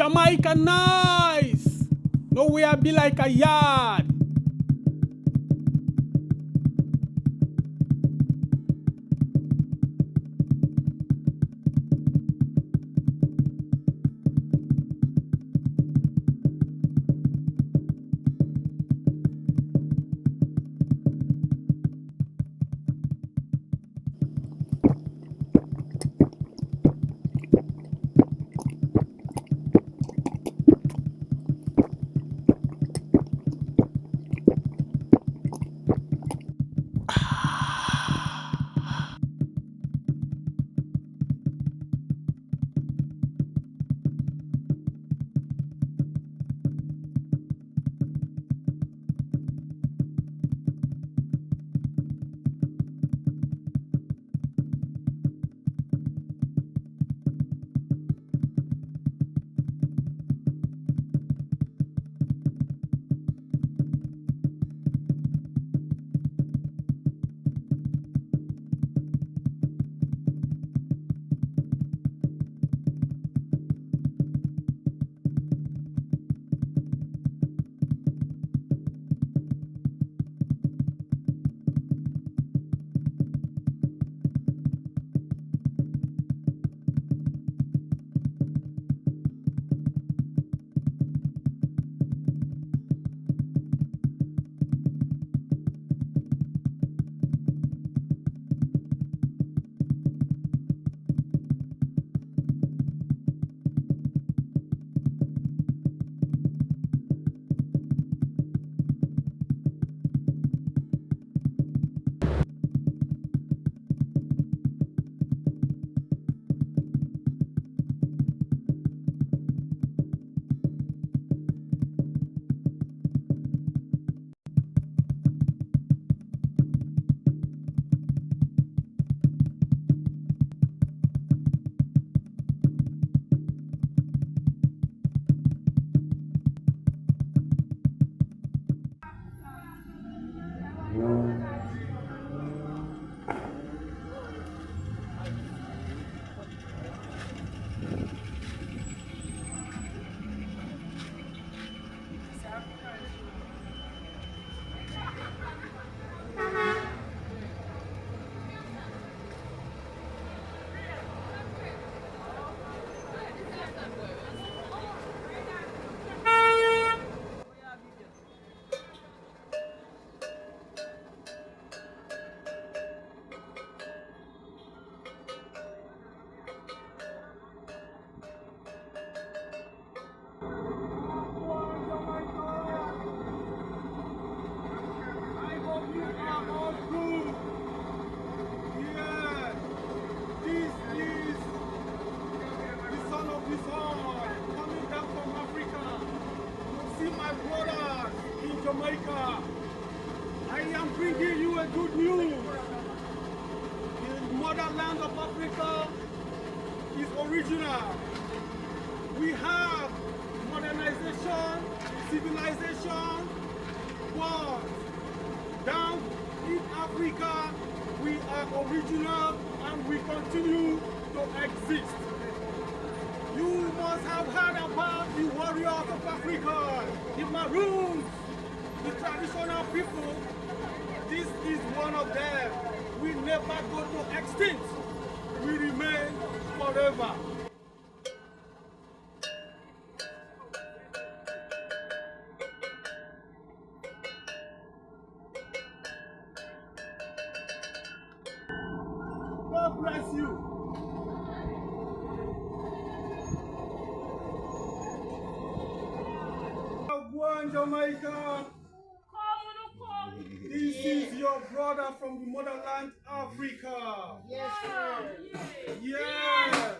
Jamaican nice. Nowhere be like a yard. Jamaica, I am bringing you a good news. The motherland of Africa is original. We have modernization, civilization, but down in Africa, we are original and we continue to exist. You must have heard about the warriors of Africa, the Maroons, the traditional people. This is one of them. We never go to extinct. We remain forever. God bless you. One Jamaica. This is your brother from the motherland, Africa. Yes, sir. Yeah.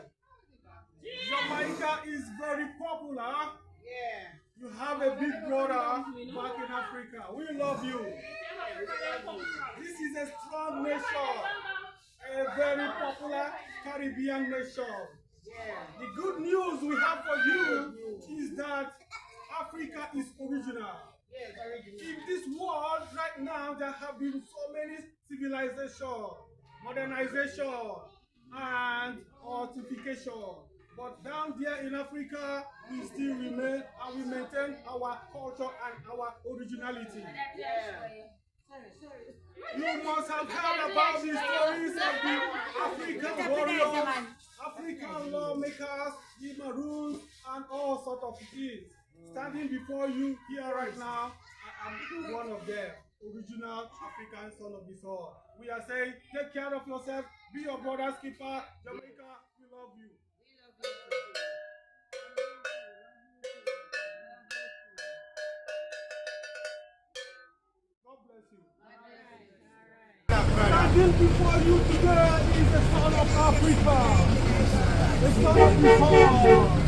Jamaica is very popular. Yeah. You have a big brother back in Africa. We love you. This is a strong nation, a very popular Caribbean nation. Yeah. The good news we have for you is that Africa is original. Yes, original. In this world right now, there have been so many civilization, modernization, and artification. But down there in Africa, we still remain and we maintain our culture and our originality. You must have heard about the stories of the African warriors, African lawmakers, the Maroons, and all sorts of things. Standing before you here right now, I am one of them, original African son of the soil. We are saying, take care of yourself, be your brother's keeper. Jamaica, we love you. God bless you. Standing before you today is the son of Africa, the son of the soil.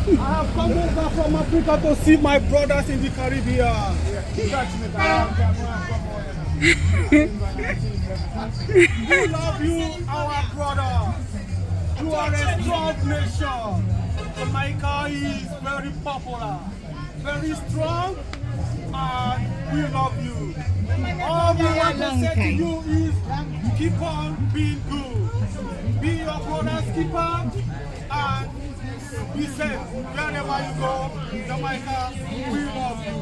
I have come over from Africa to see my brothers in the Caribbean. We love you, our brother. You are a strong nation. Jamaica is very popular, very strong, and we love you. All we want to say to you is keep on being good. Be your brother's keeper and be safe. Wherever you go, Jamaica, we love you.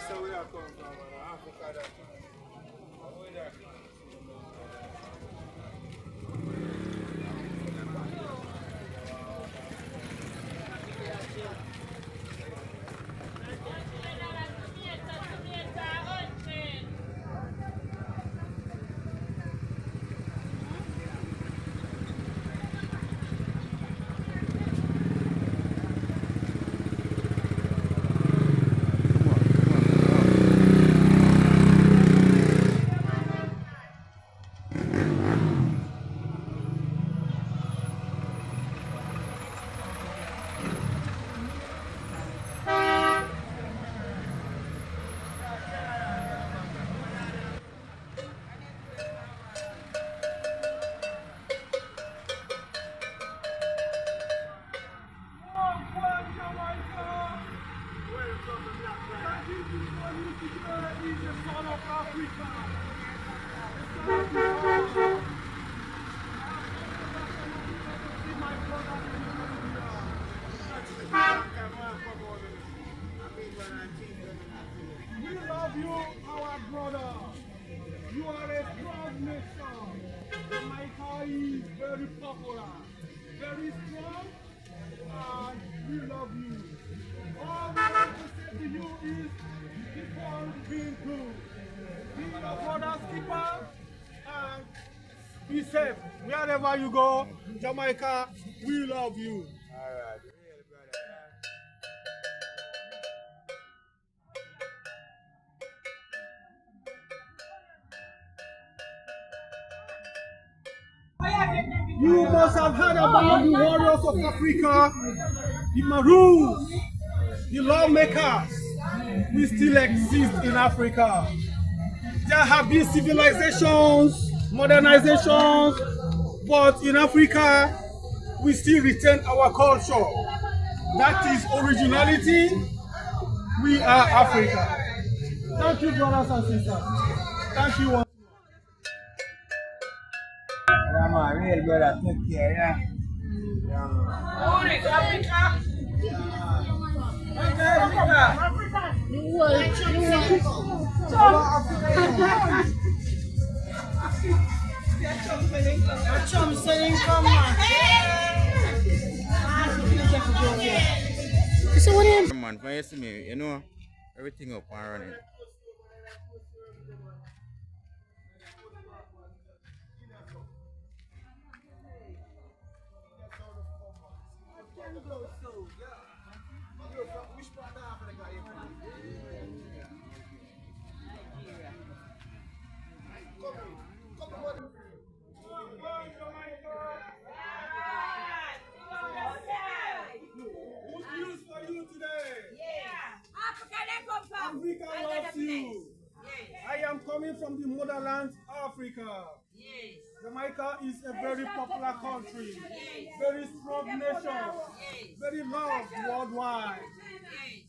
So we are coming from Africa. We love you, our brother. You are a strong nation. Jamaica is very popular, very strong, and we love you. All we want to say to you is keep on being good. Be your brother's keeper and be safe. Wherever you go, Jamaica, we love you. All right. You must have heard about the warriors of Africa, the Maroons, the lawmakers. We still exist in Africa. There have been civilizations, modernizations, but in Africa, we still retain our culture. That is originality. We are Africa. Thank you, brothers and sisters. Thank you. Yeah, man, real brother, take care, yeah. Yeah, Chum selling come on. Man, when you see me, you know, everything up and running. Good news for you today. Africa loves you. I am coming from the motherland, Africa. Jamaica is a very popular country, very strong nation, very loved worldwide.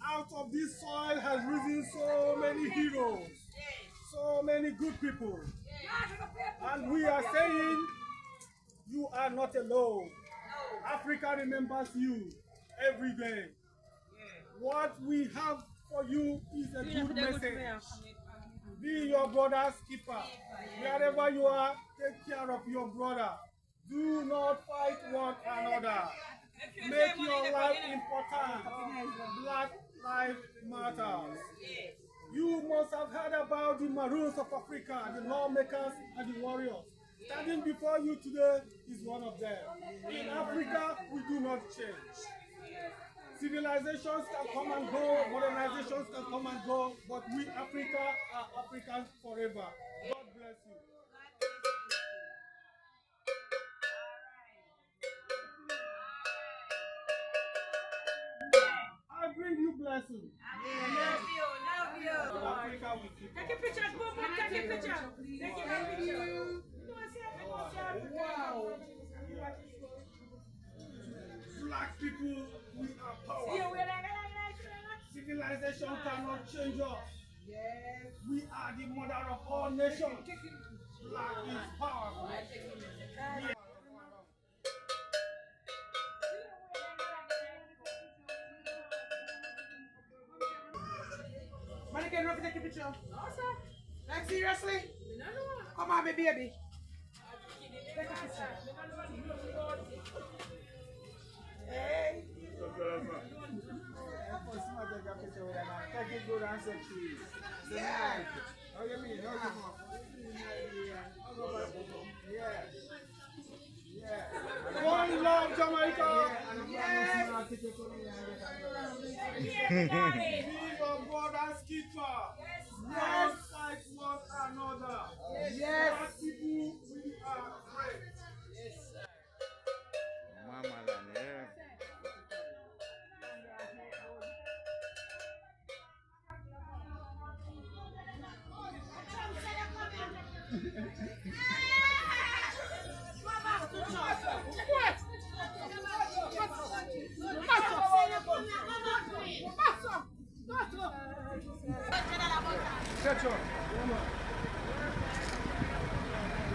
Out of this soil has risen so many heroes, so many good people. And we are saying, you are not alone. Africa remembers you every day. What we have for you is a good message. Be your brother's keeper. Wherever you are, take care of your brother. Do not fight one another. Make your life important. Black life matters. You must have heard about the Maroons of Africa, the lawmakers and the warriors. Standing before you today is one of them. In Africa, we do not change. Civilizations can come and go, modernizations can come and go, but we Africa are Africans forever. God bless you. I bring you blessings. Love you. Africa will keep Take a picture, boom, boom, take a picture. Take a picture. Wow. Black people, we are powerful. Civilization cannot change us. We are the mother of all nations. Black is powerful. Money can not take a picture. No, sir. Like seriously? Come on, baby. Take a picture. Hey. Take it good and say cheese. Yeah. How you mean? How you Yeah. One love, Jamaica. Be your brother's keeper. Not fight one another. Yes. Black people, we are great. Mama land, yeah.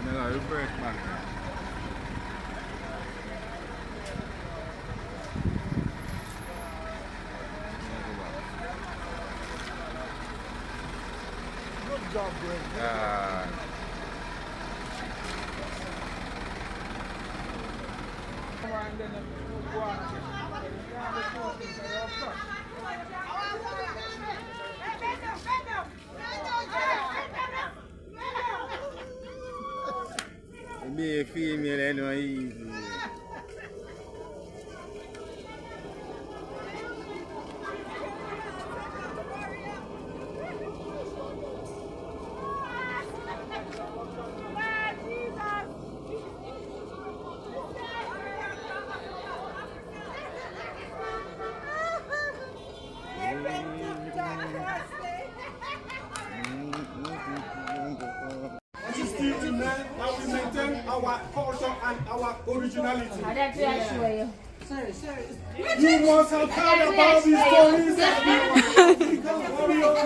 No, you break back. Good job, bro. And then go on. Be a female, I know easy. Still remain and we maintain our culture and our originality. You must have heard about the stories of the African warriors,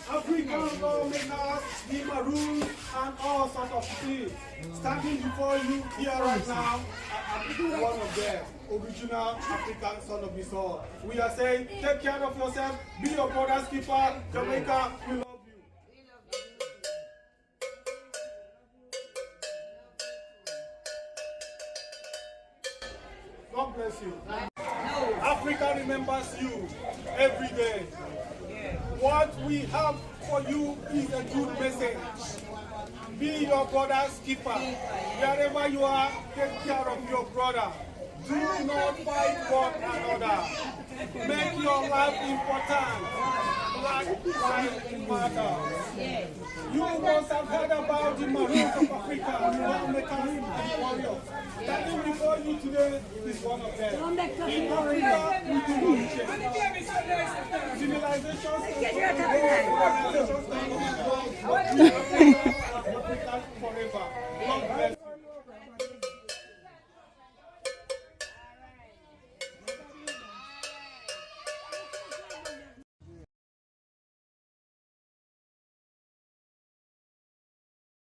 African lawmakers, the Maroons, and all sorts of things. Standing before you here right now, I'm one of them, original African son of the soul. We are saying, take care of yourself, be your brother's keeper, Jamaica, we love you. God bless you. Africa remembers you every day. What we have for you is a good message. Be your brother's keeper. Wherever you are, take care of your brother. Do not fight one another. Make your life important. Black lives matter. You must have heard about the Maroons of Africa, lawmakers and warriors. Standing before you today is one of them. In Africa, we do not change. Civilizations can organizations can but we Africa forever. God bless.